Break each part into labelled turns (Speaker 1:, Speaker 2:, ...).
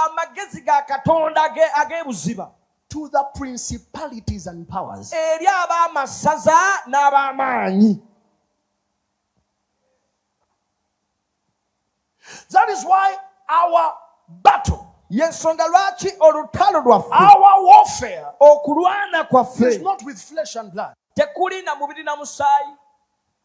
Speaker 1: amagezi ga Katonda ag'ebuziba
Speaker 2: to the principalities and powers.
Speaker 1: Eri ab'amasaza n'ab'amaanyi.
Speaker 2: That is why our battle,
Speaker 1: Yensonga lwaki olutalo lwaffe,
Speaker 2: our warfare,
Speaker 1: okulwana kwaffe
Speaker 2: is not with flesh and blood.
Speaker 1: tekuli na mubiri na musaayi.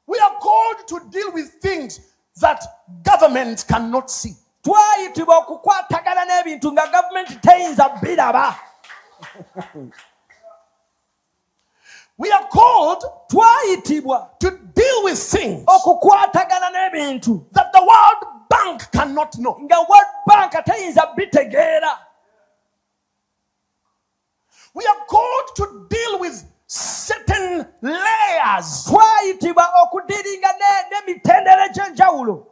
Speaker 2: We are called to deal with things that government cannot see.
Speaker 1: Twayitibwa okukwatagana n'ebintu nga gavumenti teyinza biraba.
Speaker 2: We are called
Speaker 1: Twayitibwa
Speaker 2: to deal with things
Speaker 1: okukwatagana n'ebintu
Speaker 2: that the World Bank cannot know.
Speaker 1: nga World Bank teyinza bitegeera.
Speaker 2: We are called to deal with certain layers
Speaker 1: Twayitibwa okudiringa n'emitendera egy'enjawulo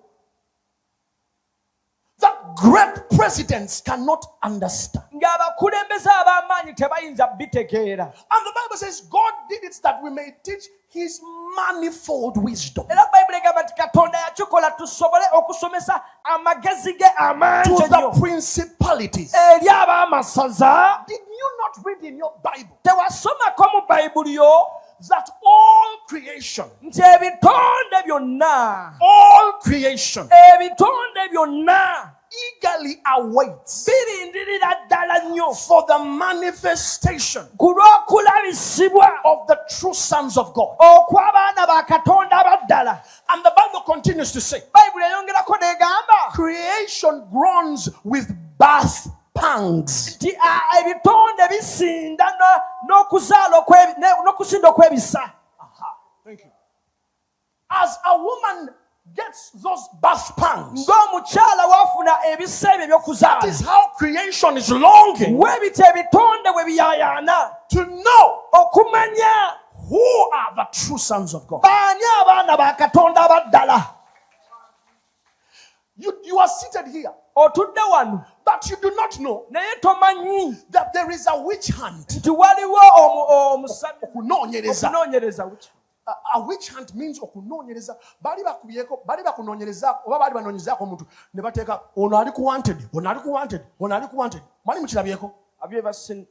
Speaker 2: that great presidents cannot understand.
Speaker 1: ng'abakulembeze ab'amaanyi tebayinza bitegeera.
Speaker 2: And the Bible says God did it that we may teach his manifold wisdom
Speaker 1: Era Bayibuli egamba nti Katonda yakikola tusobole okusomesa amagezi ge amangi
Speaker 2: to
Speaker 1: ennyo
Speaker 2: the principalities.
Speaker 1: eri ab'amasaza.
Speaker 2: Did you not read in your Bible
Speaker 1: Tewasomako mu Bayibuli yo
Speaker 2: that all creation,
Speaker 1: nti ebitonde byonna ebitonde byonna
Speaker 2: eagerly awaits
Speaker 1: birindirira ddala nnyo
Speaker 2: for the manifestation
Speaker 1: ku lw'okulabisibwa
Speaker 2: of the true sons of God?
Speaker 1: okw'abaana ba Katonda abaddala.
Speaker 2: And the Bible continues to say,
Speaker 1: Bayibuli eyongerako n'egamba
Speaker 2: creation groans with birth pangs.
Speaker 1: nti ebitonde bisinda n'okuzaala n'okusinda okw'ebisa.
Speaker 2: Thank you. As a woman gets those birth pangs,
Speaker 1: Ng'omukyala wafuna ebisa ebyo
Speaker 2: that
Speaker 1: eby'okuzaala,
Speaker 2: is how creation is longing
Speaker 1: weebita ebitonde bwe biyaayaana
Speaker 2: to know
Speaker 1: okumanya
Speaker 2: who are the true sons of God.
Speaker 1: baani abaana ba Katonda abaddala.
Speaker 2: You are seated here,
Speaker 1: Otudde wano
Speaker 2: but you do not know
Speaker 1: naye tomanyi
Speaker 2: that there is a witch hunt.
Speaker 1: nti waliwo
Speaker 2: Okunoonyereza.
Speaker 1: okunoonyereza.
Speaker 2: A witch hunt means okunoonyereza. Bali bakunoonyereza oba bali banoonyerezaako omuntu ne bateeka ono ali ku wanted, ono ali ku wanted, ono ali ku wanted. Mali mukirabyeko?
Speaker 1: Have you ever seen?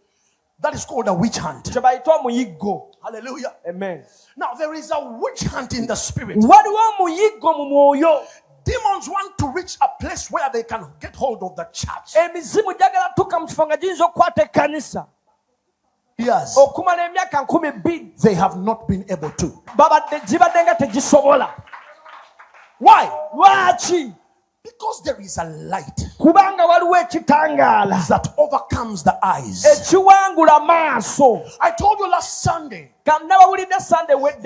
Speaker 2: That is called a witch hunt.
Speaker 1: Kye bayita omuyiggo.
Speaker 2: Hallelujah.
Speaker 1: Amen.
Speaker 2: Now there is a witch hunt in the spirit.
Speaker 1: Waliwo omuyiggo mu mwoyo.
Speaker 2: Demons want to reach a place where they can get hold of the church.
Speaker 1: Emizimu gyagala tuuka mu kifo nga giyinza okukwata ekkanisa
Speaker 2: Yes.
Speaker 1: okumala emyaka 12.
Speaker 2: They have not been able to.
Speaker 1: Gibadde nga tegisobola.
Speaker 2: Why?
Speaker 1: Lwaki?
Speaker 2: Because there is a light
Speaker 1: Kubanga waliwo ekitangaala
Speaker 2: that overcomes the eyes.
Speaker 1: ekiwangula maaso.
Speaker 2: I told you last Sunday
Speaker 1: Nabawulidde Sunday wedde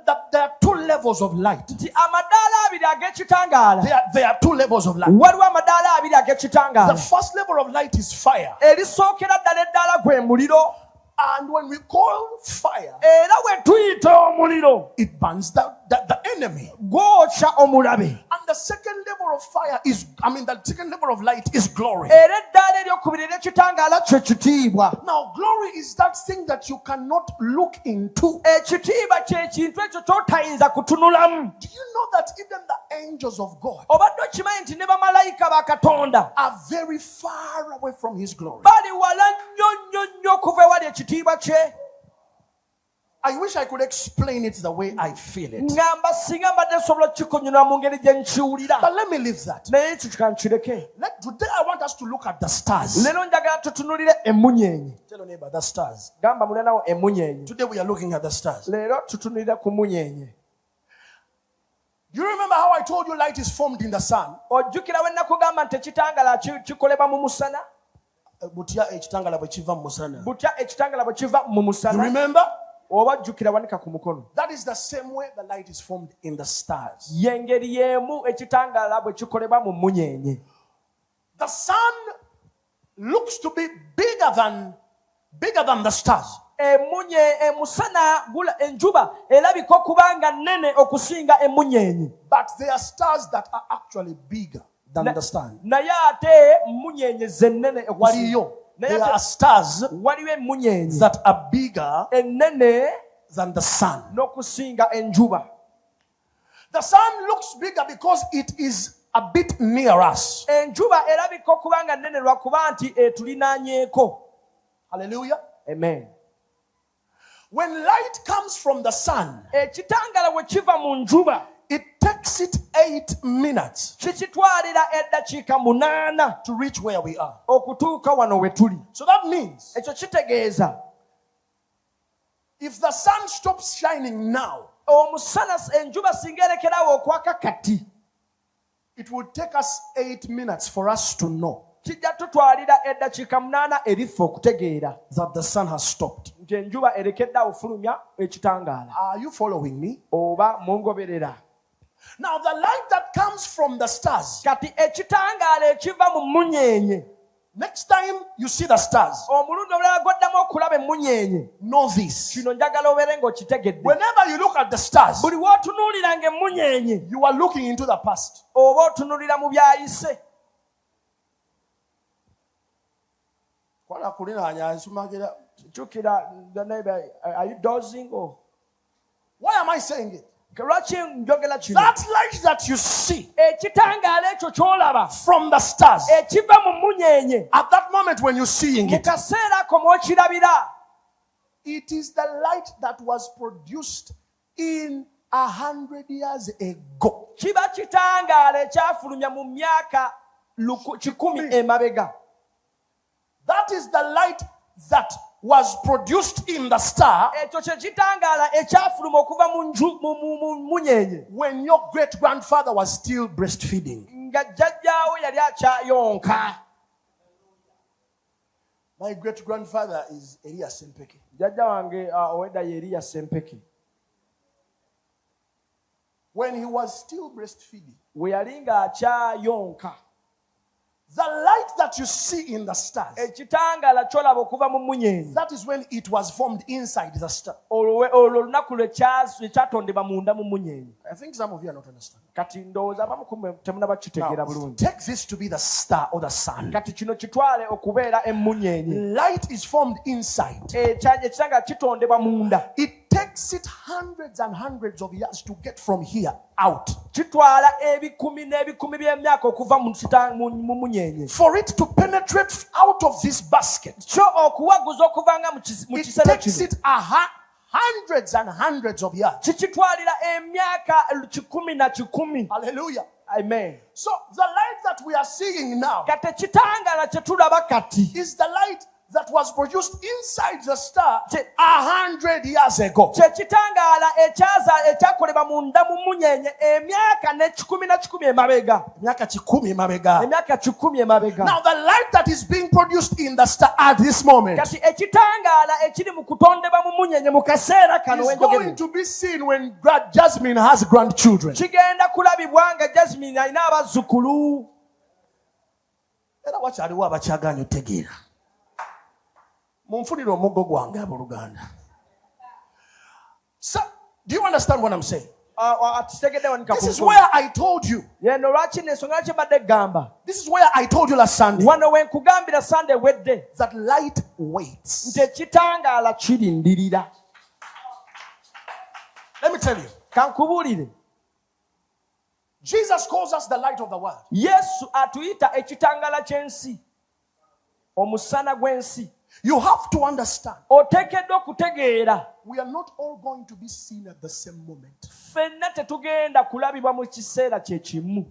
Speaker 2: that there are two levels of light.
Speaker 1: nti amadaala abiri ag'ekitangaala.
Speaker 2: There are two levels of light.
Speaker 1: Waliwo amadaala abiri
Speaker 2: The
Speaker 1: ag'ekitangaala.
Speaker 2: first level of light is fire.
Speaker 1: Erisookera ddala eddaala gwe muliro.
Speaker 2: And when we call fire,
Speaker 1: Era bwe tuyita omuliro
Speaker 2: it burns the enemy.
Speaker 1: gwokya omulabe.
Speaker 2: And the second level of fire is, the second level of light is glory.
Speaker 1: Era eddaala eryokubiri ery'ekitangaala kye kitiibwa.
Speaker 2: Now, glory is that thing that you cannot look into.
Speaker 1: Ekitiibwa kye kintu ekyo ky'otayinza kutunulamu.
Speaker 2: Do you know that even the angels of God
Speaker 1: Obadde okimanyi nti ne bamalayika ba Katonda
Speaker 2: are very far away from his glory?
Speaker 1: bali wala nnyo okuva ewali ekitiibwa kye.
Speaker 2: I wish I could explain it the way I feel it.
Speaker 1: Ngamba singa mbadde nsobola okukikunyonnyola mu ngeri gye nkiwulira.
Speaker 2: But let me leave that.
Speaker 1: Naye ekyo kikireke.
Speaker 2: Today I want us to look at the stars.
Speaker 1: Leero njagala tutunulire emmunyeenye.
Speaker 2: Tell your neighbor, the stars.
Speaker 1: Gamba mulenawo emmunyeenye.
Speaker 2: Today we are looking at the stars.
Speaker 1: Leero tutunulire ku munyeenye.
Speaker 2: You remember how I told you light is formed in the sun?
Speaker 1: Ojjukira we nakugamba nti ekitangaala kikolebwa mu musana?
Speaker 2: Butya ekitangala bwe kiva mu musana.
Speaker 1: Butya ekitangaala bwe kiva mu
Speaker 2: You
Speaker 1: musana?
Speaker 2: remember?
Speaker 1: Oba jjukira wanika ku mukono.
Speaker 2: That is the same way the light is formed in the stars.
Speaker 1: Yengeri yeemu ekitangaala bwe kikolebwa mu munyeenye.
Speaker 2: The sun looks to be bigger than the stars.
Speaker 1: Emusana enjuba erabika okuba nga nnene okusinga emmunyeenye.
Speaker 2: But there are stars that are actually bigger than the sun.
Speaker 1: Naye ate mmunyeenye ze nnene
Speaker 2: Waliyo. There are stars
Speaker 1: waliwo emmunyeenye
Speaker 2: that are bigger
Speaker 1: ennene
Speaker 2: than the sun.
Speaker 1: n'okusinga enjuba.
Speaker 2: The sun looks bigger because it is a bit near us.
Speaker 1: enjuba erabika okuba nga nnene lwakuba nti etulinaanyeeko.
Speaker 2: Hallelujah.
Speaker 1: Amen.
Speaker 2: When light comes from the sun,
Speaker 1: Ekitangaala bwe kiva mu njuba
Speaker 2: it takes it 8 minutes
Speaker 1: kikitwalira eddakiika 8
Speaker 2: to reach where we are.
Speaker 1: okutuuka wano we tuli.
Speaker 2: So that means
Speaker 1: Ekyo kitegeeza
Speaker 2: if the sun stops shining now,
Speaker 1: omusana enjuba singa erekerawo okwaka kati,
Speaker 2: it would take us 8 minutes for us to know
Speaker 1: kijja tutwalira eddakiika 8 eriffe okutegeera
Speaker 2: that the sun has stopped.
Speaker 1: nti enjuba erekedde ofulumya ekitangaala.
Speaker 2: Are you following me?
Speaker 1: Oba mungoberera?
Speaker 2: Now, the light that comes from the stars,
Speaker 1: Kati ekitangaala ekiva mu munyeenye,
Speaker 2: next time you see the stars,
Speaker 1: omulundi omulala gw'oddamu okulaba emmunyeenye,
Speaker 2: know this.
Speaker 1: kino njagala obeere ng'okitegedde.
Speaker 2: Whenever you look at the stars,
Speaker 1: Buli w'otunuuliranga emmunyeenye
Speaker 2: you are looking into the past.
Speaker 1: oba otunuulira mu byayise. Jukira, the neighbor, are you dozing or?
Speaker 2: Why am I saying it?
Speaker 1: Lwaki njogera kino?
Speaker 2: That light that you see
Speaker 1: Ekitangaala ekyo ky'olaba
Speaker 2: from the stars,
Speaker 1: ekiva mu munyeenye,
Speaker 2: at that moment when you're seeing
Speaker 1: mu
Speaker 2: it,
Speaker 1: kaseera ako mw'okirabira,
Speaker 2: it is the light that was produced in 100 years ago.
Speaker 1: kiba kitangaala ekyafulumya mu myaka 100 emabega.
Speaker 2: That is the light that was produced in the star
Speaker 1: Ekyo kye kitangaala ekyafuluma okuva mu munyeenye
Speaker 2: when your great grandfather was still breastfeeding.
Speaker 1: nga jjajjaawo yali akyayonka.
Speaker 2: My great grandfather is Elias Sempeke.
Speaker 1: Jjajja wange owedda ye Eriya Sempeke.
Speaker 2: When he was still breastfeeding,
Speaker 1: We yali ng'akyayonka.
Speaker 2: the light that you see in the stars,
Speaker 1: Ekitangaala ky'olaba okuva mu munyeenye,
Speaker 2: that is when it was formed inside the star.
Speaker 1: olwo olunaku lwe kyatondebwa munda mu munyeenye.
Speaker 2: I think some of you are not understanding.
Speaker 1: Kati ndowooza abamu ku mmwe temunaba kitegeera
Speaker 2: Now,
Speaker 1: bulungi.
Speaker 2: take this to be the star or the sun.
Speaker 1: Kati kino kitwale okubeera emmunyeenye.
Speaker 2: Light is formed inside.
Speaker 1: Ekitangaala kitondebwa munda.
Speaker 2: It takes it hundreds and hundreds of years to get from here out.
Speaker 1: Kitwala ebikumi n'ebikumi by'emyaka okuva mu munyeenye.
Speaker 2: For it to penetrate out of this basket,
Speaker 1: Kyo okuwaguza okuvanga mu
Speaker 2: it
Speaker 1: kisero
Speaker 2: takes
Speaker 1: kino
Speaker 2: it hundreds and hundreds of years.
Speaker 1: kikitwalira emyaka 100 na 100.
Speaker 2: Hallelujah.
Speaker 1: Amen.
Speaker 2: So the light that we are seeing now
Speaker 1: Kati ekitangaala kye tulaba kati
Speaker 2: is the light that was produced inside the star 100 years ago.
Speaker 1: kye kitangaala ekyakolebwa munda mu munyeenye emyaka ne 100 na 100 emabega.
Speaker 2: Emyaka 100 mabega.
Speaker 1: Emyaka 100 emabega.
Speaker 2: Now the light that is being produced in the star at this moment
Speaker 1: Kati ekitangaala ekiri mu kutondebwa mu munyeenye mu kaseera kano
Speaker 2: is going to be seen when Jasmine has grandchildren.
Speaker 1: kigenda kulabibwa nga Jasmine alina abazzukulu.
Speaker 2: Era wakyaliwo abakyagaanye otegeera. Munfunire omuggo gwange abooluganda. So, do you understand what I'm saying? This is where I told you.
Speaker 1: Yeno lwaki n'ensonga lwaki mbadde gamba.
Speaker 2: This is where I told you last Sunday
Speaker 1: Wano we nkugambira Sunday wedde
Speaker 2: that light waits.
Speaker 1: nti ekitangaala kirindirira.
Speaker 2: Let me tell you.
Speaker 1: Kankubuulire.
Speaker 2: Jesus calls us the light of the world.
Speaker 1: Yesu atuyita ekitangaala ky'ensi. Omusana gw'ensi.
Speaker 2: You have to understand.
Speaker 1: Oteekeddwa okutegeera.
Speaker 2: We are not all going to be seen at the same moment.
Speaker 1: Ffenna tetugenda kulabibwa mu kiseera kye kimu.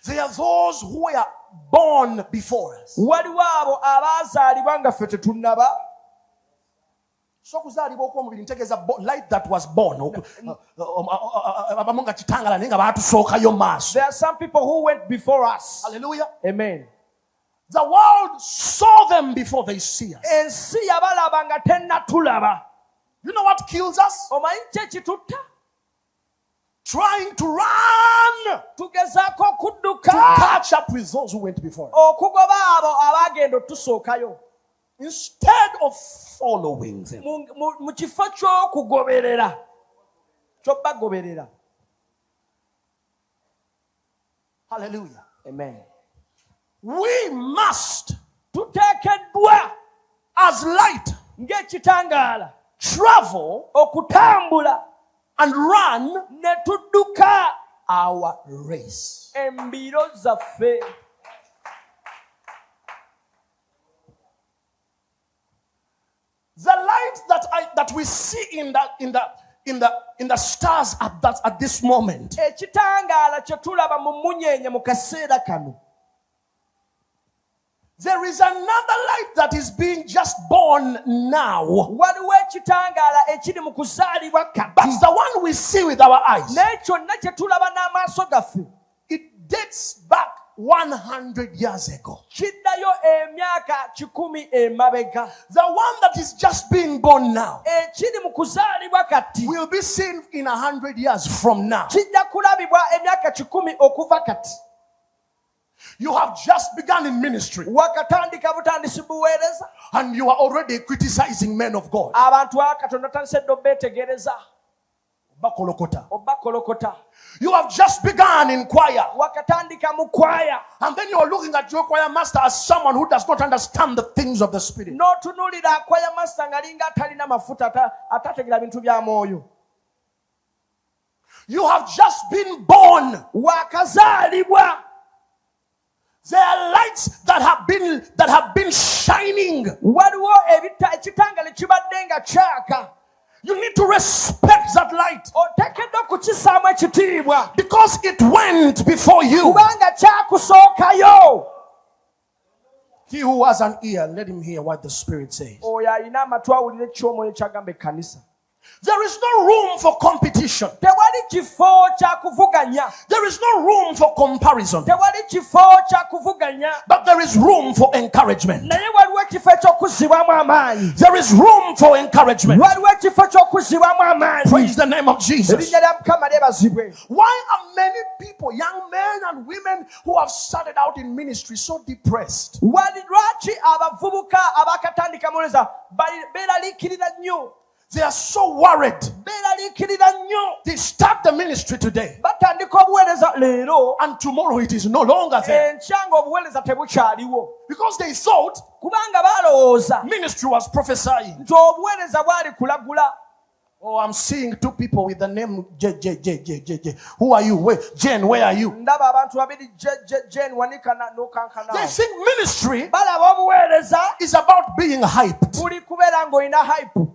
Speaker 2: There are those who were born before us.
Speaker 1: Waliwo abo abaazaalibwa nga ffe tetunnaba.
Speaker 2: So kuzaalibwa okw'omubiri ntegeeza light that was born. Abamu nga kitangala naye nga baatusookayo maaso.
Speaker 1: There are some people who went before us.
Speaker 2: Hallelujah.
Speaker 1: Amen.
Speaker 2: The world saw them before they see us.
Speaker 1: Ensi yabalaba nga tennatulaba.
Speaker 2: You know what kills us?
Speaker 1: Omanyi ki ekitutta?
Speaker 2: Trying to run
Speaker 1: Tugezaako
Speaker 2: to
Speaker 1: okudduka
Speaker 2: catch up with those who went before us.
Speaker 1: okugoba abo abaagenda otusookayo.
Speaker 2: Instead of following them.
Speaker 1: Mu kifo ky'okugoberera. Ky'obagoberera.
Speaker 2: Hallelujah.
Speaker 1: Amen.
Speaker 2: We must,
Speaker 1: Tuteekeddwa
Speaker 2: as light,
Speaker 1: ng'ekitangaala
Speaker 2: travel
Speaker 1: okutambula
Speaker 2: and run
Speaker 1: ne tudduka
Speaker 2: our race.
Speaker 1: Embiro zaffe.
Speaker 2: The light that we see in the stars at this moment.
Speaker 1: Ekitangala kye tulaba mu munyenye mu kaseera kano.
Speaker 2: There is another light that is being just born now.
Speaker 1: Waliwo ekitangala ekiri mu kuzaalibwa kati.
Speaker 2: That's the one we see with our eyes.
Speaker 1: Naye kyonna kye tulaba n'amaaso gaffe.
Speaker 2: It dates back 100 years ago.
Speaker 1: Kiddayo emyaka 10 emabega.
Speaker 2: The one that is just being born now
Speaker 1: Ekiri mu kuzaalibwa kati
Speaker 2: will be seen in 100 years from now.
Speaker 1: kijja kulabibwa emyaka 10 okuva kati.
Speaker 2: You have just begun in ministry
Speaker 1: Wakatandika butandisi buweereza.
Speaker 2: and you are already criticizing men of God.
Speaker 1: Abantu Katonda tandise dde obeetegereza.
Speaker 2: Bakolokota.
Speaker 1: Obakolokota.
Speaker 2: You have just begun in choir.
Speaker 1: Wakatandika mu kwaya.
Speaker 2: And then you are looking at your choir master as someone who does not understand the things of the spirit.
Speaker 1: N'otunuulira kwaya master nga linga atalina mafuta atategeera bintu bya mwoyo.
Speaker 2: You have just been born.
Speaker 1: Wakazaalibwa.
Speaker 2: There are lights that have been shining.
Speaker 1: Waliwo ekitangala kibadde nga kyaka.
Speaker 2: You need to respect that light
Speaker 1: Oteekeddwa okukissaamu ekitiibwa.
Speaker 2: because it went before you.
Speaker 1: Kubanga kyakusookayo.
Speaker 2: He who has an ear, let him hear what the Spirit says.
Speaker 1: Oyo alina amatu awulire ky'omwoyo kyagamba ekkanisa.
Speaker 2: There is no room for competition.
Speaker 1: Tewali kifo kya kuvuganya.
Speaker 2: There is no room for comparison.
Speaker 1: Tewali kifo kya kuvuganya.
Speaker 2: But there is room for encouragement.
Speaker 1: Naye waliwo ekifo eky'okuzzibwamu amaanyi.
Speaker 2: There is room for encouragement.
Speaker 1: Waliwo ekifo ky'okuzzibwamu amaanyi.
Speaker 2: Praise the name of Jesus.
Speaker 1: Erinnya lya Mukama lyebazibwe.
Speaker 2: Why are many people, young men and women who have started out in ministry, so depressed?
Speaker 1: Lwaki abavubuka abakatandika muleza beeraliikirira nnyo?
Speaker 2: They are so worried.
Speaker 1: Beeraliikirira nnyo.
Speaker 2: They start the ministry today
Speaker 1: Batandika obuweereza leero.
Speaker 2: and tomorrow it is no longer there.
Speaker 1: Enkya ng'obuweereza tebukyaliwo.
Speaker 2: Because they thought
Speaker 1: Kubanga balowooza
Speaker 2: ministry was prophesying.
Speaker 1: nti obuweereza bwali kulagula.
Speaker 2: Oh, I'm seeing two people with the name J. Who are you? Where? Jen, where are you?
Speaker 1: Ndaba abantu babiri Jane Wanika n'okankana.
Speaker 2: They think ministry
Speaker 1: Balaba obuweereza
Speaker 2: is about being hyped.
Speaker 1: buli kubeera ng'olina hype.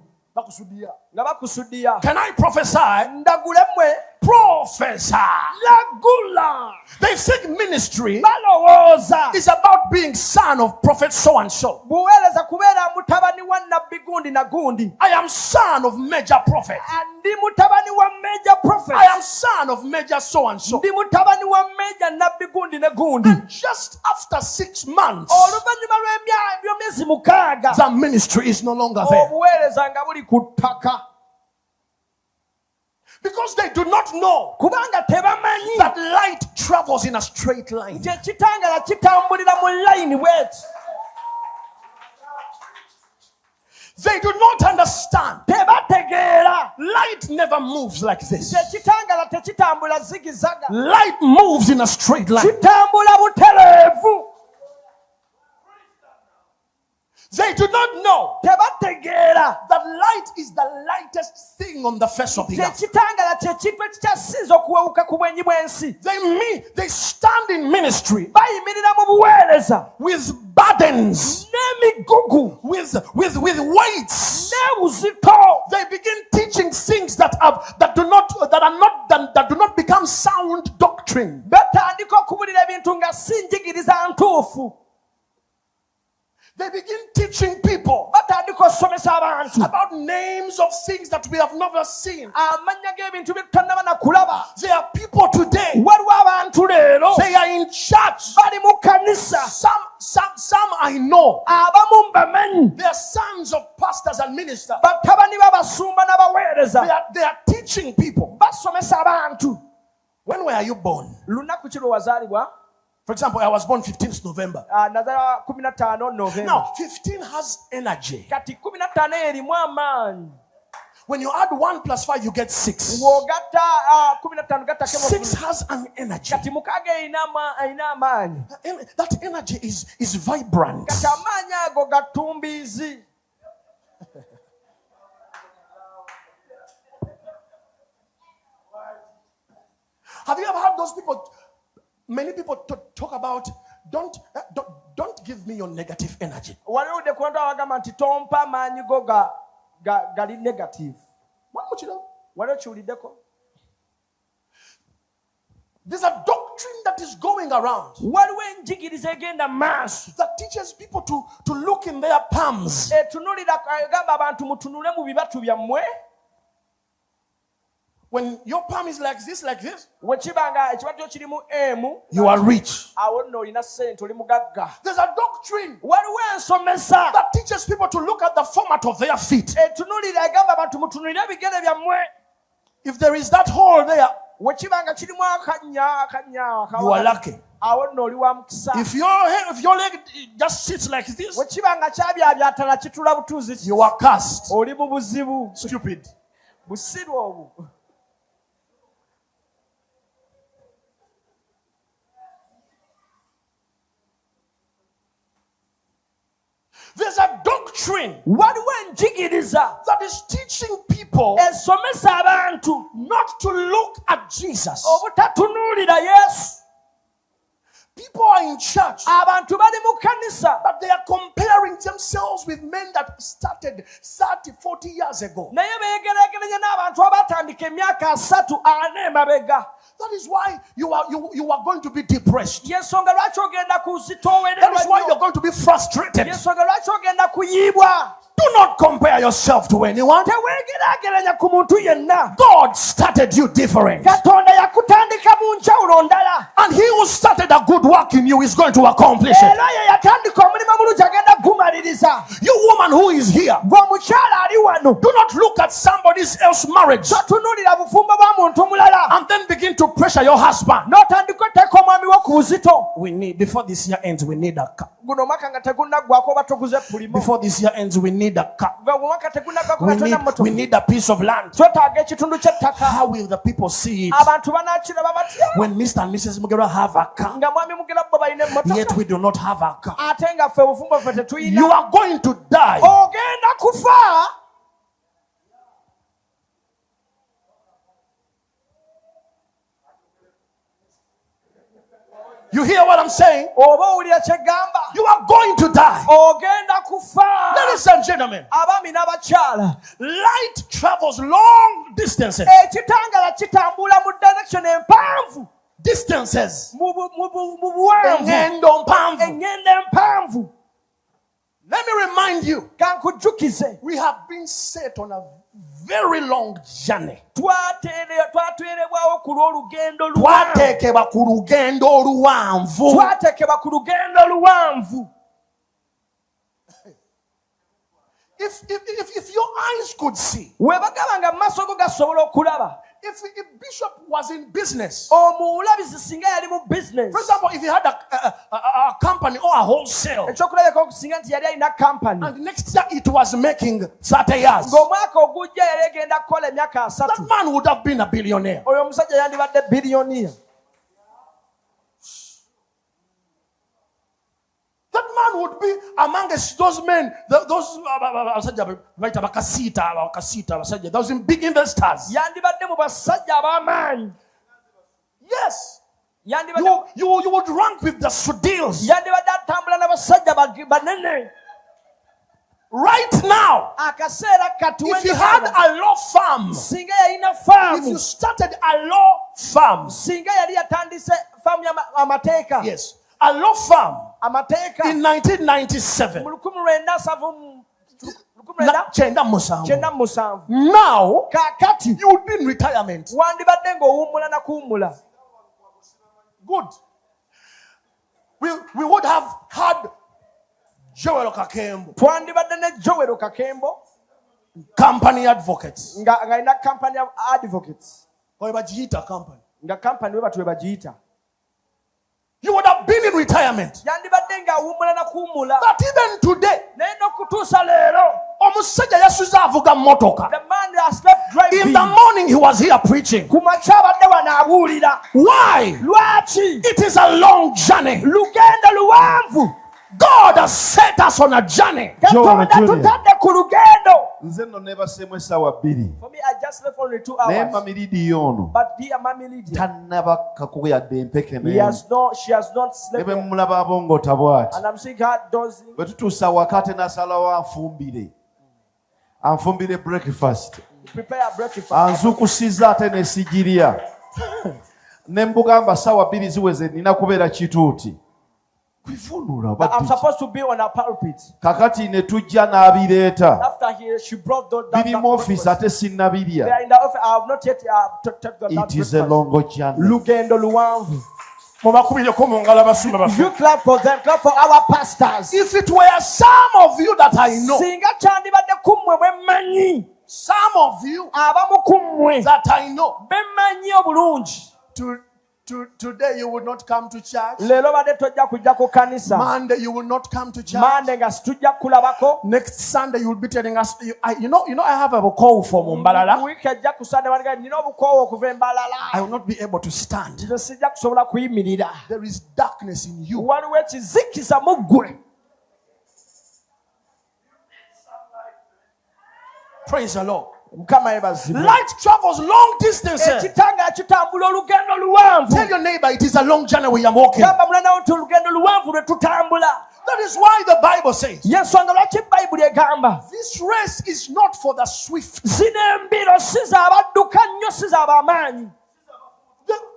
Speaker 1: Nga bakusudiya.
Speaker 2: Can I prophesy?
Speaker 1: Ndagule mmwe.
Speaker 2: Prophesy.
Speaker 1: Lagula.
Speaker 2: They think ministry
Speaker 1: Balowooza
Speaker 2: is about being son of prophet so and so.
Speaker 1: buweereza kubeera mutabani wa nabbi gundi na gundi.
Speaker 2: I am son of major prophet.
Speaker 1: Ndi mutabani wa major prophet.
Speaker 2: I am son of major so and so.
Speaker 1: Ndi mutabani wa major nabbi gundi ne gundi.
Speaker 2: And just after 6 months,
Speaker 1: Oluvannyuma lw'emyezi 6
Speaker 2: the ministry is no longer there.
Speaker 1: obuweereza nga buli ku ttaka.
Speaker 2: Because they do not know
Speaker 1: Kubanga tebamanyi
Speaker 2: that light travels in a straight line.
Speaker 1: nti ekitangala kitambulira mu layini bweti.
Speaker 2: They do not understand.
Speaker 1: Tebategeera
Speaker 2: Light never moves like this.
Speaker 1: ekitangala tekitambula zigizaga.
Speaker 2: Light moves in a straight line.
Speaker 1: Kitambula butereevu.
Speaker 2: They do not know
Speaker 1: Tebategeera
Speaker 2: that light is the lightest thing on the face of the earth.
Speaker 1: ekitangala kyekintu ekikyasinza okuwewuka ku bwenyi bw'ensi.
Speaker 2: They stand in ministry
Speaker 1: Bayimirira mu buweereza
Speaker 2: with burdens,
Speaker 1: n'emigugu
Speaker 2: with weights.
Speaker 1: n'ebuzito.
Speaker 2: They begin teaching things that do not become sound doctrine.
Speaker 1: Batandika okubulira ebintu nga si njigiriza ntuufu.
Speaker 2: They begin teaching people
Speaker 1: Batandika osomesa abantu
Speaker 2: about names of things that we have never seen.
Speaker 1: amannya g'ebintu bye tutannaba na kulaba.
Speaker 2: There are people today,
Speaker 1: Waliwo abantu leero
Speaker 2: they are in church.
Speaker 1: bali mu kanisa.
Speaker 2: Some I know.
Speaker 1: Abamu mbamanyi.
Speaker 2: They are sons of pastors and ministers.
Speaker 1: Batabani b'abasumba n'abaweereza.
Speaker 2: They are teaching people.
Speaker 1: Basomesa abantu.
Speaker 2: When were you born?
Speaker 1: Lunaku ki lwe wazaalibwa?
Speaker 2: For example, I was born 15th November.
Speaker 1: Nazaalibwa 15 November.
Speaker 2: Now, 15 has energy.
Speaker 1: Kati 15 erimu amaanyi.
Speaker 2: When you add 1 plus 5, you get 6.
Speaker 1: Bw'ogatta 15 gattakemu
Speaker 2: 6 has an energy.
Speaker 1: kati 6 erina amaanyi.
Speaker 2: That energy is vibrant.
Speaker 1: Kati amaanyi ago gatumbiizi.
Speaker 2: Have you ever heard those people? Many people talk about don't give me your negative energy.
Speaker 1: Waliwo ku bantu abagamba nti tompa amaanyi go gali negative. Waliwo kiwuliddeko?
Speaker 2: There's a doctrine that is going around
Speaker 1: waliwo enjigiriza egenda maaso
Speaker 2: that teaches people to look in their palms.
Speaker 1: etunulira agamba abantu mutunule mu bibatu byammwe.
Speaker 2: When your palm is like this,
Speaker 1: wekibanga ekibatu kirimu emu,
Speaker 2: you are rich.
Speaker 1: awo nno olina ssente, oli mugagga.
Speaker 2: There's a doctrine
Speaker 1: waliwo ensomesa
Speaker 2: that teaches people to look at the format of their feet.
Speaker 1: etunulira egamba abantu mutunulire ebigere byammwe.
Speaker 2: If there is that hole there,
Speaker 1: wekibanga kirimu akanya
Speaker 2: you are lucky.
Speaker 1: awo nno oli wa mukisa.
Speaker 2: If your leg just sits like this,
Speaker 1: wekibanga kyabyabyatala kitula butuuzi,
Speaker 2: you are cursed.
Speaker 1: oli mu buzibu.
Speaker 2: Stupid.
Speaker 1: busiru obwo.
Speaker 2: There's a doctrine
Speaker 1: waliwo enjigiriza
Speaker 2: that is teaching people
Speaker 1: esomesa abantu
Speaker 2: not to look at Jesus.
Speaker 1: obutatunuulira Yesu.
Speaker 2: People are in church,
Speaker 1: abantu bali mu kanisa
Speaker 2: but they are comparing themselves with men that started 30, 40 years ago.
Speaker 1: naye beegereegeranya n'abantu abatandika emyaka 3-4 emabega.
Speaker 2: That is why you are going to be depressed.
Speaker 1: yensonga lwaki ogenda
Speaker 2: That
Speaker 1: kuzitoowererwa
Speaker 2: is why
Speaker 1: nnyo.
Speaker 2: you're going to be frustrated.
Speaker 1: yensonga lwaki ogenda kuyiibwa.
Speaker 2: Do not compare yourself to anyone.
Speaker 1: teweegeraageranya ku muntu yenna.
Speaker 2: God started you different.
Speaker 1: katonda yakutandika mu njawulo ndala.
Speaker 2: And he who started a good work in you is going to accomplish it.
Speaker 1: era ye yatandika omulimu omulungi agenda gumaliriza.
Speaker 2: You woman who is here,
Speaker 1: gwe omukyala ali wano,
Speaker 2: do not look at somebody else's marriage
Speaker 1: totunuulira bufumbo bwa muntu mulala
Speaker 2: and then begin to pressure your husband.
Speaker 1: n'otandika oteeka omwami wo ku buzito.
Speaker 2: Before this year ends, we need a car.
Speaker 1: guno omwaka nga tegunnaggwako oba toguze pulimo.
Speaker 2: Before this year ends, we need a car.
Speaker 1: omwaka tegunnaggwako nga tolina mmotoka.
Speaker 2: We need a piece of land.
Speaker 1: twetaaga ekitundu ky'ettaka.
Speaker 2: How will the people see it
Speaker 1: abantu banaakiraba batya
Speaker 2: when Mr. and Mrs. Mugera have a car,
Speaker 1: nga mwami mugera bo balina
Speaker 2: yet
Speaker 1: emmotoka
Speaker 2: we do not have a car?
Speaker 1: ate nga ffe obufumbo ffe
Speaker 2: You
Speaker 1: tetuyina.
Speaker 2: are going to die.
Speaker 1: ogenda kufa.
Speaker 2: You hear what I'm saying?
Speaker 1: oba owulira kyegamba.
Speaker 2: You are going to die.
Speaker 1: ogenda kufa.
Speaker 2: Ladies and gentlemen,
Speaker 1: abaami n'abakyala,
Speaker 2: light travels long distances.
Speaker 1: ekitangala kitambula mu direction empanvu.
Speaker 2: Distances.
Speaker 1: mu buwanvu.
Speaker 2: Engendo mpanvu.
Speaker 1: engendo empanvu.
Speaker 2: Let me remind you,
Speaker 1: kankujjukize,
Speaker 2: we have been set on a very long journey.
Speaker 1: twateerebwawo ku lw'olugendo luwanvu.
Speaker 2: Twateekebwa ku lugendo oluwanvu.
Speaker 1: twateekebwa ku lugendo luwanvu.
Speaker 2: If your eyes could see,
Speaker 1: weebagaba nga amaaso go gasobola okulaba.
Speaker 2: if Bishop was in business,
Speaker 1: omulabizi singa yali mu business,
Speaker 2: for example, if he had a company or a wholesale,
Speaker 1: ekyokulabeka okusinga nti yali alina kampani,
Speaker 2: and next year it was making 30 years,
Speaker 1: ng'omwaka ogujja yali egenda kukola emyaka 3,
Speaker 2: that man would have been a billionaire.
Speaker 1: oyo omusajja yandibadde biliyoniya.
Speaker 2: That man would be amongst those men, those big investors.
Speaker 1: yandibadde mu basajja ab'amaanyi.
Speaker 2: Yes.
Speaker 1: yandibadde
Speaker 2: You would rank with the Sudils.
Speaker 1: yandibadde atambula n'abasajja banene.
Speaker 2: Right now,
Speaker 1: akaseera kati
Speaker 2: if you had a law firm,
Speaker 1: singa yalina
Speaker 2: if
Speaker 1: faamu,
Speaker 2: you started a law firm,
Speaker 1: singa yali yatandise faamu y'amateeka,
Speaker 2: yes, a law firm
Speaker 1: amateeka
Speaker 2: in 1997,
Speaker 1: mu 1997,
Speaker 2: now
Speaker 1: kaakati
Speaker 2: you would be in retirement.
Speaker 1: wandibadde ng'owummula na kuwummula.
Speaker 2: Good. We would have had Joel Kakembo,
Speaker 1: twandibadde ne Joel Kakembo
Speaker 2: company advocates.
Speaker 1: nga alina kampani ya advocates,
Speaker 2: Or Bajita company.
Speaker 1: nga kampani we batu we bagiyita.
Speaker 2: You would have been in retirement.
Speaker 1: yandibadde ng'awummula na kuwummula.
Speaker 2: But even today,
Speaker 1: naye n'okutuusa leero,
Speaker 2: omusajja yasuze avuga motoka.
Speaker 1: the man has left driving.
Speaker 2: In the morning he was here preaching.
Speaker 1: ku makya abadde wano abuulira.
Speaker 2: Why?
Speaker 1: lwaki?
Speaker 2: It is a long journey.
Speaker 1: lugendo luwanvu.
Speaker 2: God has set us on a journey.
Speaker 1: katonda tutadde ku lugendo.
Speaker 3: Nze nno nebaseemu essaawa 2.
Speaker 1: For me, I just just left only 2
Speaker 2: naye
Speaker 1: hours.
Speaker 2: Mami Lydia ono
Speaker 1: But dear Mommy Lydia,
Speaker 2: tannaba kakuyadde empeke
Speaker 1: she has not
Speaker 2: ne
Speaker 1: slept
Speaker 2: bwe
Speaker 1: yet.
Speaker 2: mulaba abongota bw'ati
Speaker 1: And I'm seeing her dozing.
Speaker 2: bwe tutuusa waka ate n'asalawo anfumbire breakfast
Speaker 1: Prepare a breakfast.
Speaker 2: anzukusiza ate ne sigirya ne mbugamba ssaawa 2 ziweze nina kubeera kituuti kwivuunula
Speaker 1: I'm supposed to be on a pulpit.
Speaker 2: kakati ne tujja n'abireeta
Speaker 1: After she brought that
Speaker 2: biri mu office ate
Speaker 1: They
Speaker 2: sinnabirya.
Speaker 1: are in the office. I have not yet taken that
Speaker 2: It is a
Speaker 1: breakfast.
Speaker 2: long journey.
Speaker 1: Lugendo luwanvu.
Speaker 2: Mubakubireko mu ngalo abasumba baffe.
Speaker 1: You clap for them. Clap for our pastors.
Speaker 2: If it were some of you that I know,
Speaker 1: Singa kyandibadde kummwe bwe mmanyi.
Speaker 2: some of you
Speaker 1: Abamu kummwe
Speaker 2: that I know,
Speaker 1: bemmanyi obulungi.
Speaker 2: today you would not come to church.
Speaker 1: Leero badde tojja kujja ku kanisa.
Speaker 2: Monday you will not come to church.
Speaker 1: Mande nga situjja kulabako.
Speaker 2: Next Sunday you will be telling us, you know I have a call for Mumbalala.
Speaker 1: Wiiki ejja ku Sunday wandiga nina obukoowu okuva e Mbalala.
Speaker 2: I will not be able to stand.
Speaker 1: Nze sijja kusobola kuyimirira.
Speaker 2: There is darkness in you.
Speaker 1: Waliwo ekizikiza mu ggwe.
Speaker 2: Praise the Lord.
Speaker 1: Mukama yebazibwe.
Speaker 2: Light travels long distances.
Speaker 1: Ekitanga kitambula olugendo luwanvu.
Speaker 2: Tell your neighbor it is a long journey we are walking.
Speaker 1: Gamba mulanawo nti olugendo luwanvu lwe tutambula.
Speaker 2: That is why the Bible says
Speaker 1: Yensonga lwaki Bayibuli egamba
Speaker 2: this race is not for the swift.
Speaker 1: zino embiro si z'abadduka nnyo si z'ab'amaanyi.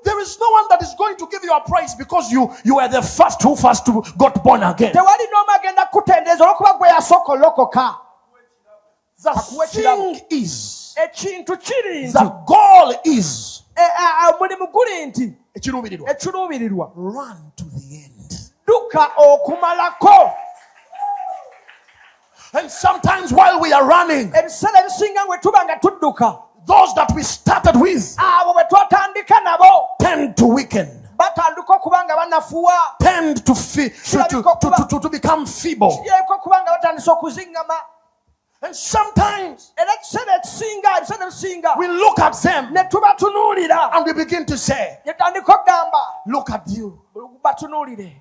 Speaker 2: There is no one that is going to give you a praise because you are the first who first got born again.
Speaker 1: Tewali n'omu agenda kutendeeza olw'okuba gwe yasooka olokoka.
Speaker 2: The thing is,
Speaker 1: Ekintu kiri nti
Speaker 2: the goal is
Speaker 1: omulimu guli nti
Speaker 2: ekiruubirirwa.
Speaker 1: ekiruubirirwa
Speaker 2: Run to the end.
Speaker 1: dduka okumalako.
Speaker 2: And sometimes while we are running,
Speaker 1: Ebiseera ebisinga bwe tuba nga tudduka,
Speaker 2: those that we started with
Speaker 1: abo bwe twatandika nabo
Speaker 2: tend to weaken,
Speaker 1: batandika okuba nga banafuwa,
Speaker 2: tend to become feeble.
Speaker 1: kiryeko okuba nga batandise okuzingama.
Speaker 2: And sometimes
Speaker 1: Era ebiseera ebisinga
Speaker 2: we look at them
Speaker 1: ne tubatunuulira
Speaker 2: and we begin to say,
Speaker 1: ne tutandika okugamba
Speaker 2: look at you.
Speaker 1: batunuulire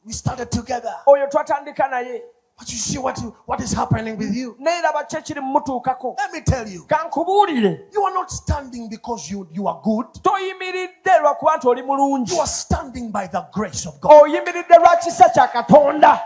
Speaker 2: We started together.
Speaker 1: oyo twatandika naye
Speaker 2: But you see what is happening with you.
Speaker 1: naye laba ki ekiri mu mutuukako.
Speaker 2: Let me tell you,
Speaker 1: Kankubuulire,
Speaker 2: you are not standing because you are good.
Speaker 1: toyimiridde lwakuba nti oli mulungi,
Speaker 2: You are standing by the grace of God.
Speaker 1: oyimiridde lwa kisa kya Katonda.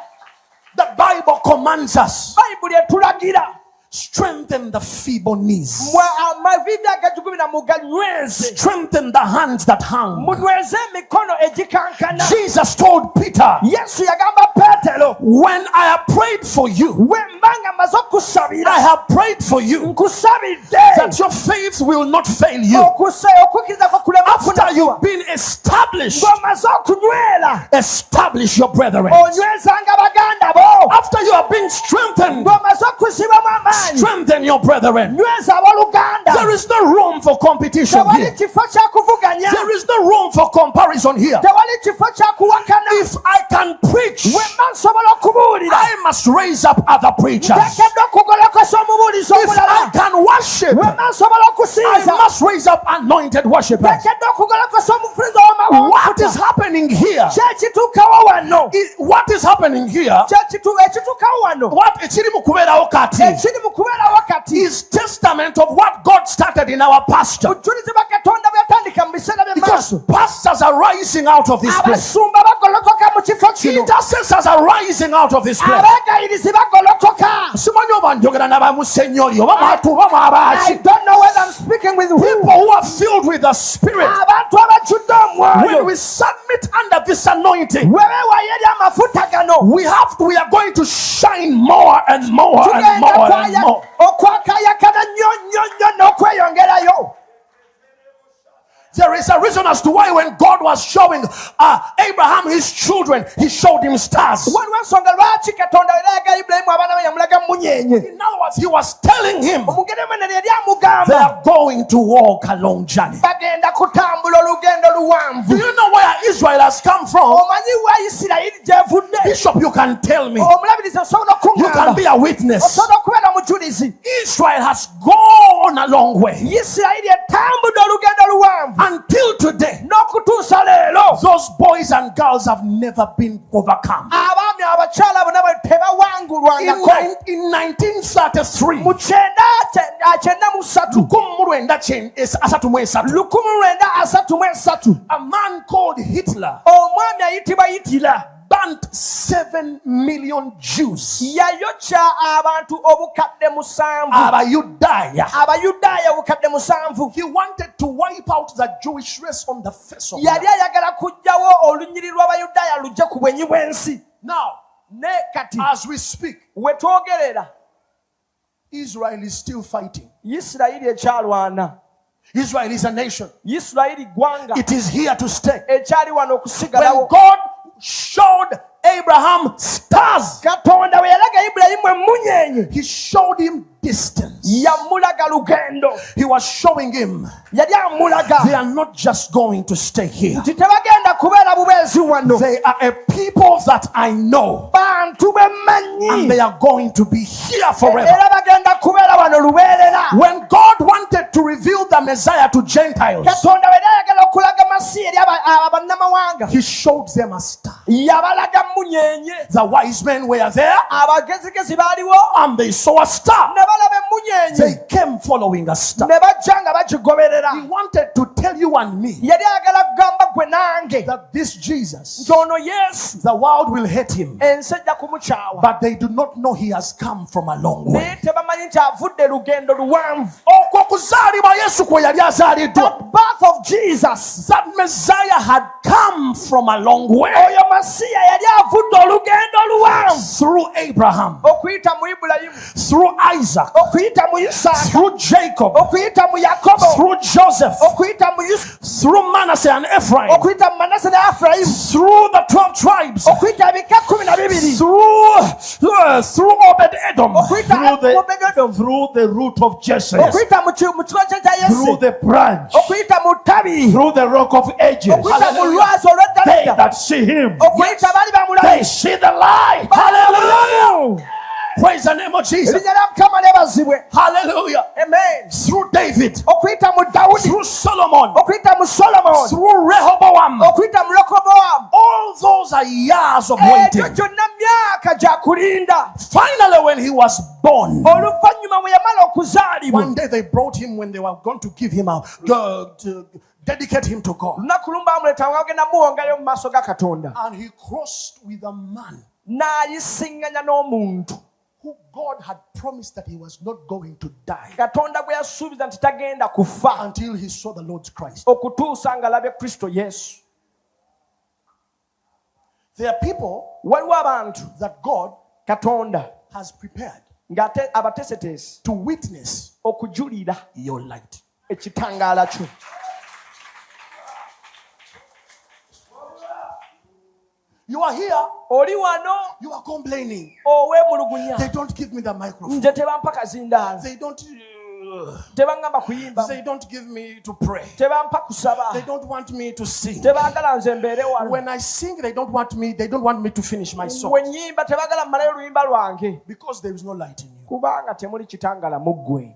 Speaker 2: The Bible commands us,
Speaker 1: Bayibuli etulagira
Speaker 2: strengthen the feeble knees,
Speaker 1: amavivi agajugumira muganyweze,
Speaker 2: strengthen the hands that hang.
Speaker 1: munyweze emikono egikankana.
Speaker 2: Jesus told Peter,
Speaker 1: Yesu yagamba Peetero,
Speaker 2: when I have prayed for you,
Speaker 1: we mbanga maze okusabira,
Speaker 2: I have prayed for you
Speaker 1: nkusabidde
Speaker 2: that your faith will not fail you.
Speaker 1: okukkiriza kwo kulema
Speaker 2: After you've
Speaker 1: kunafuwa.
Speaker 2: been established,
Speaker 1: Ng'omaze okunywera,
Speaker 2: establish your brethren.
Speaker 1: onywezanga baganda bo.
Speaker 2: After you have been strengthened,
Speaker 1: Ng'omaze okuzibwamu amaanyi,
Speaker 2: strengthen your brethren.
Speaker 1: nyweza abooluganda.
Speaker 2: There is no room for competition
Speaker 1: Tewali
Speaker 2: here.
Speaker 1: kifo kya kuvuganya,
Speaker 2: There is no room for comparison here.
Speaker 1: tewali kifo kya kuwakana.
Speaker 2: If I can preach,
Speaker 1: We mba nsobola okubuulira,
Speaker 2: I must raise up other preachers.
Speaker 1: nteekeddwa okugolokosa omubuulizi
Speaker 2: If I
Speaker 1: omulala.
Speaker 2: can worship,
Speaker 1: We mba nsobola
Speaker 2: I
Speaker 1: okusinza,
Speaker 2: must raise up anointed worshipers.
Speaker 1: nteekeddwa okugolokosa omufuliza
Speaker 2: What is
Speaker 1: w'amafuta.
Speaker 2: happening here?
Speaker 1: Kyekituukawo wano,
Speaker 2: What is happening here?
Speaker 1: ekituukawo wano,
Speaker 2: What ekiri mu kubeerawo kati
Speaker 1: ekiri mu kubeerawo kati,
Speaker 2: is testament of what God started in our pastor.
Speaker 1: bujulizi bwa Katonda bwe yatandika mu biseera
Speaker 2: Because
Speaker 1: by'emaaso.
Speaker 2: pastors are rising out of this place.
Speaker 1: Abasumba bagolokoka mu kifo kino,
Speaker 2: Intercessors are rising out of this place.
Speaker 1: abeegayirizi bagolokoka.
Speaker 2: Simanyi oba njogera n'abamusenyoli oba mwatuba
Speaker 1: I
Speaker 2: mwabaaki.
Speaker 1: don't know whether I'm speaking with who.
Speaker 2: People who are filled with the Spirit.
Speaker 1: Abantu abajjudde
Speaker 2: When
Speaker 1: omwoyo,
Speaker 2: we submit under this anointing,
Speaker 1: we beewaayo eri amafuta gano,
Speaker 2: we are going to shine more and more and
Speaker 1: tugenda
Speaker 2: more and more.
Speaker 1: okwakayakana nnyo nnyo nnyo n'okweyongerayo.
Speaker 2: There is a reason as to why when God was showing Abraham his children, he showed him stars.
Speaker 1: Waliwo ensonga lwaki Katonda era yalaga Ibulayimu abaana be yamulaga munyenye.
Speaker 2: In other words, he was telling him
Speaker 1: Omugeremane yali
Speaker 2: they
Speaker 1: amugamba
Speaker 2: are going to walk a long journey.
Speaker 1: bagenda kutambula olugendo
Speaker 2: Do
Speaker 1: luwanvu.
Speaker 2: you know where Israel has come from?
Speaker 1: Omanyi wa Isirayiri gyevudde?
Speaker 2: Bishop, you can tell me.
Speaker 1: Omulabirizi osobola
Speaker 2: You can be
Speaker 1: okuŋŋamba,
Speaker 2: a witness.
Speaker 1: osobola okubeera mujulizi.
Speaker 2: Israel has gone a long way.
Speaker 1: Isirayiri etambudde olugendo luwanvu
Speaker 2: Until today,
Speaker 1: n'okutuusa leero.
Speaker 2: those boys and girls have never been overcome.
Speaker 1: Abaami abakyala bonna bwe tebawangulwa. tebasengulwangako.
Speaker 2: In 1933,
Speaker 1: Mu 1993, 1933,
Speaker 2: a man called Hitler
Speaker 1: omwami ayitibwa Hitler
Speaker 2: burnt 7 million Jews.
Speaker 1: yayokya abantu obukadde 7. Abayudaaya obukadde 7.
Speaker 2: He wanted to wipe out the Jewish race on the face of the
Speaker 1: Yali
Speaker 2: earth.
Speaker 1: ayagala kuggyawo olunyiri lw'Abayudaaya lujje ku bwenyi bw'ensi.
Speaker 2: Now,
Speaker 1: Ne kati
Speaker 2: as we speak,
Speaker 1: we twogerera,
Speaker 2: Israel is still fighting.
Speaker 1: Isirayiri ekyalwana.
Speaker 2: Israel is a nation.
Speaker 1: Isirayiri ggwanga
Speaker 2: It is here to stay.
Speaker 1: ekyali wano
Speaker 2: When
Speaker 1: okusigalawo.
Speaker 2: God showed Abraham stars,
Speaker 1: Katonda bwe yalaga Ibulayimu emmunyeenye,
Speaker 2: he showed him distance.
Speaker 1: yamulaga lugendo.
Speaker 2: He was showing him
Speaker 1: Yali amulaga
Speaker 2: they are not just going to stay here.
Speaker 1: nti tebagenda kubeera bubeezi wano.
Speaker 2: They are a people that I know,
Speaker 1: Bantu bemmanyi
Speaker 2: and they are going to be here forever.
Speaker 1: era bagenda kubeera wano lubeerera.
Speaker 2: When God wanted to reveal the Messiah to Gentiles,
Speaker 1: Katonda bwe yayagala okulaga Masiya eri abannamawanga,
Speaker 2: he showed them a star.
Speaker 1: yabalaga mmunyeenye.
Speaker 2: The wise men were there,
Speaker 1: Abagezigezi baaliwo
Speaker 2: and they saw a star.
Speaker 1: ne balaba emmunyeenye,
Speaker 2: They came following a star.
Speaker 1: ne bajja nga bagigoberera.
Speaker 2: He wanted to tell you and me
Speaker 1: Yali ayagala kugamba gwe nange
Speaker 2: that this Jesus,
Speaker 1: nti ono Yesu
Speaker 2: the world will hate him,
Speaker 1: ensi ejja kumukyawa,
Speaker 2: but they do not know he has come from a long way.
Speaker 1: naye tebamanyi nti avudde lugendo luwanvu.
Speaker 2: Okwo kuzaalibwa Yesu kwe yali azaaliddwa,
Speaker 1: The birth of Jesus,
Speaker 2: that Messiah had come from a long way
Speaker 1: oyo Masiya yali avudde olugendo luwanvu
Speaker 2: through Abraham,
Speaker 1: okuyita mu Ibulayimu,
Speaker 2: through Isaac,
Speaker 1: okuyita mu Isaaka,
Speaker 2: through Jacob,
Speaker 1: okuyita mu Yakobo,
Speaker 2: through Joseph,
Speaker 1: okuyita mu Yusufu,
Speaker 2: through Manasseh and Ephraim,
Speaker 1: okuyita mu Manase ne Efulayimu,
Speaker 2: through the 12 tribes,
Speaker 1: okuyita ebika 12,
Speaker 2: through Obed Edom,
Speaker 1: okuyita mu Obededomu,
Speaker 2: through the root of Jesse,
Speaker 1: okuyita mu kigo kya
Speaker 2: through
Speaker 1: Yese,
Speaker 2: the branch,
Speaker 1: okuyita mu ttabi,
Speaker 2: through the rock of ages.
Speaker 1: okuyita mu lwazi
Speaker 2: They
Speaker 1: olw'eddalaga,
Speaker 2: that see him,
Speaker 1: okuyita bali
Speaker 2: they
Speaker 1: bamulabi.
Speaker 2: see the light. Hallelujah. Praise the name of Jesus.
Speaker 1: Erinnya lya Mukama lyebazibwe.
Speaker 2: Hallelujah.
Speaker 1: Amen.
Speaker 2: Through David,
Speaker 1: Okuyita mu Dawudi,
Speaker 2: through Solomon,
Speaker 1: okuyita mu Solomon,
Speaker 2: through Rehoboam.
Speaker 1: okuyita mu Lekobowaamu.
Speaker 2: All those are years of
Speaker 1: Egyo
Speaker 2: waiting.
Speaker 1: gyonna myaka gya kulinda.
Speaker 2: Finally, when he was born,
Speaker 1: Oluvannyuma bwe yamala okuzaalibwa,
Speaker 2: one day they brought him when they were going to give him to dedicate him to God.
Speaker 1: lunaku lumu baamuleeta nga bagenda muwongayo mu maaso ga Katonda.
Speaker 2: And he crossed with a man
Speaker 1: N'ayisiŋŋanya n'omuntu
Speaker 2: who God had promised that he was not going to die
Speaker 1: Katonda gwe yasuubiza nti tagenda kufa
Speaker 2: until he saw the Lord Christ.
Speaker 1: okutuusa ng'alabye Kristo Yesu.
Speaker 2: There are people
Speaker 1: Waliwo abantu
Speaker 2: that God
Speaker 1: Katonda
Speaker 2: has prepared
Speaker 1: abateeseteese
Speaker 2: to witness
Speaker 1: okujulira
Speaker 2: your light.
Speaker 1: ekitangaala kyo.
Speaker 2: You are here,
Speaker 1: Oli wano
Speaker 2: you are complaining.
Speaker 1: oweemulugunya,
Speaker 2: They don't give me the microphone.
Speaker 1: nze tebampa kazindaala,
Speaker 2: They don't
Speaker 1: tebaŋŋamba kuyimba,
Speaker 2: They don't give me to pray.
Speaker 1: tebampa kusaba,
Speaker 2: They don't want me to sing.
Speaker 1: tebaagala nze mbeere wano.
Speaker 2: When I sing, they don't want me to finish my song.
Speaker 1: Bwe nnyimba tebaagala mmalayo oluyimba lwange
Speaker 2: Because there is no light in you.
Speaker 1: kubanga temuli kitangala mu ggwe.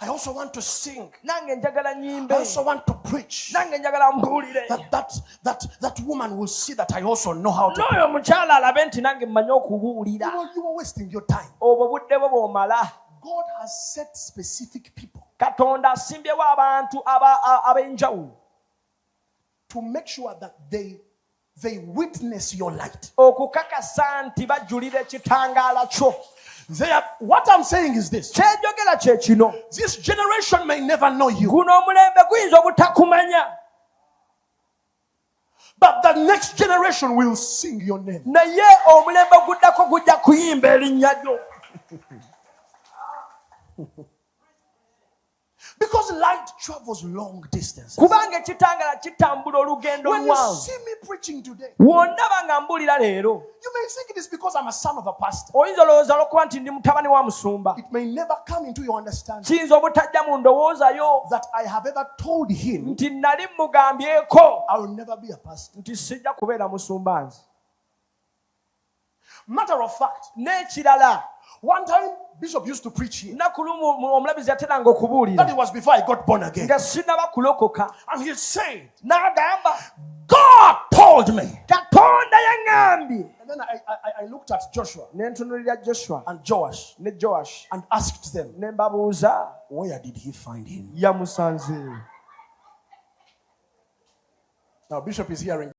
Speaker 2: I also want to sing.
Speaker 1: Nange njagala nnyimbe,
Speaker 2: I also want to preach.
Speaker 1: nange njagala mbuulire,
Speaker 2: That woman will see that I also know how to preach.
Speaker 1: n'oyo omukyala alabe nti nange mmanyi okubuulira.
Speaker 2: You are wasting your time.
Speaker 1: Obwo budde bwo bw'omala.
Speaker 2: God has set specific people
Speaker 1: Katonda asimbyewo abantu ab'enjawulo
Speaker 2: to make sure that they witness your light.
Speaker 1: okukakasa nti bajjulira ekitangaala kyo.
Speaker 2: What I'm saying is this.
Speaker 1: Kyenjogera kye kino,
Speaker 2: This generation may never know you,
Speaker 1: guno omulembe guyinza obutakumanya,
Speaker 2: but the next generation will sing your name.
Speaker 1: naye omulembe oguddako gujja kuyimba erinnya lyo.
Speaker 2: Because light travels long distances.
Speaker 1: Kubanga ekitangaala kitambula olugendo
Speaker 2: When you
Speaker 1: luwanvu.
Speaker 2: see me preaching today,
Speaker 1: Wondaba nga mbuulira leero,
Speaker 2: you may think it is because I'm a son of a pastor.
Speaker 1: oyinza olowooza lwokuba nti ndi mutabani wa musumba.
Speaker 2: It may never come into your understanding
Speaker 1: Kiyinza obutajja mu ndowoozayo
Speaker 2: that I have ever told him
Speaker 1: nti nali mugambyeko
Speaker 2: I will never be a pastor.
Speaker 1: nti sijja kubeera musumba nze.
Speaker 2: Matter of fact,
Speaker 1: N'ekirala,
Speaker 2: one time Bishop used to preach here.
Speaker 1: nnaku lumu omulabizi yateranga
Speaker 2: That
Speaker 1: okubuulira
Speaker 2: it was before I got born again.
Speaker 1: nga sinaba kulokoka,
Speaker 2: And he said,
Speaker 1: n'agamba
Speaker 2: God told me.
Speaker 1: Katonda yaŋŋambye.
Speaker 2: And then looked at Joshua
Speaker 1: ne ntunuulira Joshua
Speaker 2: and Joash
Speaker 1: ne Joash
Speaker 2: and asked them,
Speaker 1: ne mbabuuza
Speaker 2: where did he find him?
Speaker 1: yamusanze.
Speaker 2: Now, Bishop is hearing.